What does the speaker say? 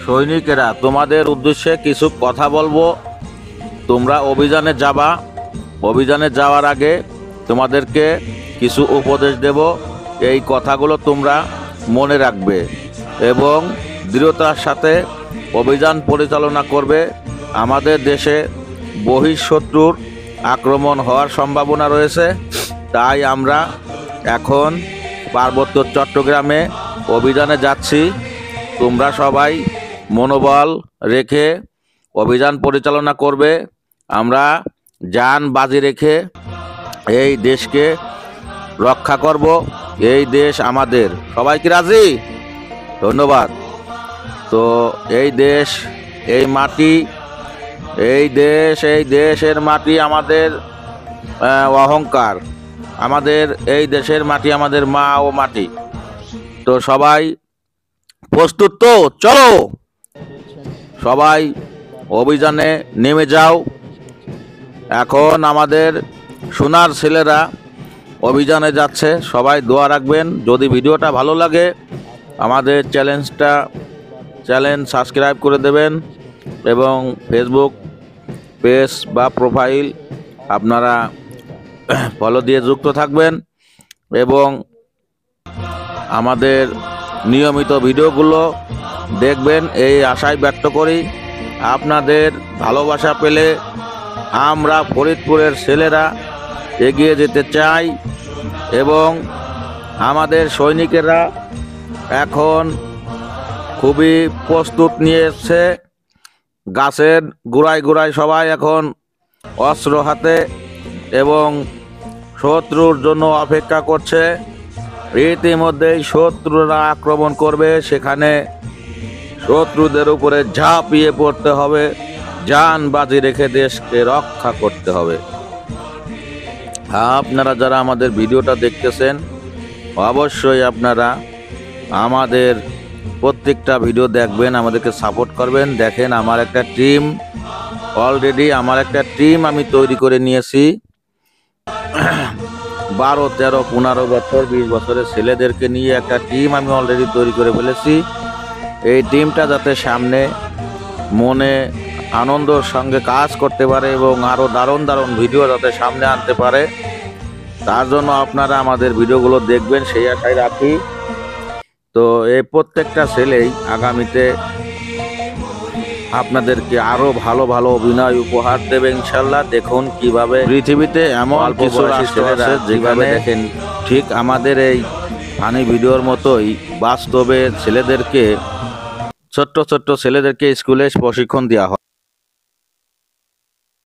সৈনিকেরা, তোমাদের উদ্দেশ্যে কিছু কথা বলবো। তোমরা অভিযানে যাবা। অভিযানে যাওয়ার আগে তোমাদেরকে কিছু উপদেশ দেব। এই কথাগুলো তোমরা মনে রাখবে এবং দৃঢ়তার সাথে অভিযান পরিচালনা করবে। আমাদের দেশে বহিঃশত্রুর আক্রমণ হওয়ার সম্ভাবনা রয়েছে, তাই আমরা এখন পার্বত্য চট্টগ্রামে অভিযানে যাচ্ছি। তোমরা সবাই মনোবল রেখে অভিযান পরিচালনা করবে। আমরা জান বাজি রেখে এই দেশকে রক্ষা করব। এই দেশ আমাদের। সবাই কি রাজি? ধন্যবাদ। তো এই দেশ, এই মাটি, এই দেশের মাটি আমাদের অহংকার। আমাদের এই দেশের মাটি আমাদের মা ও মাটি। তো সবাই প্রস্তুত তো? চলো সবাই অভিযানে নেমে যাও। এখন আমাদের সোনার ছেলেরা অভিযানে যাচ্ছে। সবাই দোয়া রাখবেন। যদি ভিডিওটা ভালো লাগে আমাদের চ্যানেল সাবস্ক্রাইব করে দেবেন এবং ফেসবুক পেজ বা প্রোফাইল আপনারা ফলো দিয়ে যুক্ত থাকবেন এবং আমাদের নিয়মিত ভিডিওগুলো দেখবেন এই আশায় ব্যক্ত করি। আপনাদের ভালোবাসা পেলে আমরা ফরিদপুরের ছেলেরা এগিয়ে যেতে চাই এবং আমাদের সৈনিকেরা এখন খুবই প্রস্তুত নিয়ে এসছে। গাছের গোড়ায় গোড়ায় সবাই এখন অস্ত্র হাতে এবং শত্রুর জন্য অপেক্ষা করছে। ইতিমধ্যেই শত্রুরা আক্রমণ করবে, সেখানে শত্রুদের উপরে ঝাঁপিয়ে পড়তে হবে। জান বাজি রেখে দেশকে রক্ষা করতে হবে। আপনারা যারা আমাদের ভিডিওটা দেখতেছেন অবশ্যই আপনারা আমাদের প্রত্যেকটা ভিডিও দেখবেন, আমাদেরকে সাপোর্ট করবেন। দেখেন আমার একটা টিম আমি তৈরি করে নিয়েছি। 12, 13, 15 বছর 20 বছরের ছেলেদেরকে নিয়ে একটা টিম আমি অলরেডি তৈরি করে ফেলেছি। এই টিমটা যাতে সামনে মনে আনন্দের সঙ্গে কাজ করতে পারে এবং আরও দারুণ দারুণ ভিডিও যাতে সামনে আনতে পারে, তার জন্য আপনারা আমাদের ভিডিওগুলো দেখবেন সেই আশায় রাখি। তো এই প্রত্যেকটা ছেলেই আগামীতে আপনাদেরকে আরো ভালো ভালো অভিনয় উপহার দেবে ইনশাল্লাহ। দেখুন কিভাবে পৃথিবীতে এমন কিছু রাষ্ট্র আছে যেখানে দেখেন ঠিক আমাদের এই ফানি ভিডিওর মতোই বাস্তবে ছোট্ট ছোট্ট ছেলেদেরকে স্কুলে প্রশিক্ষণ দেওয়া হয়।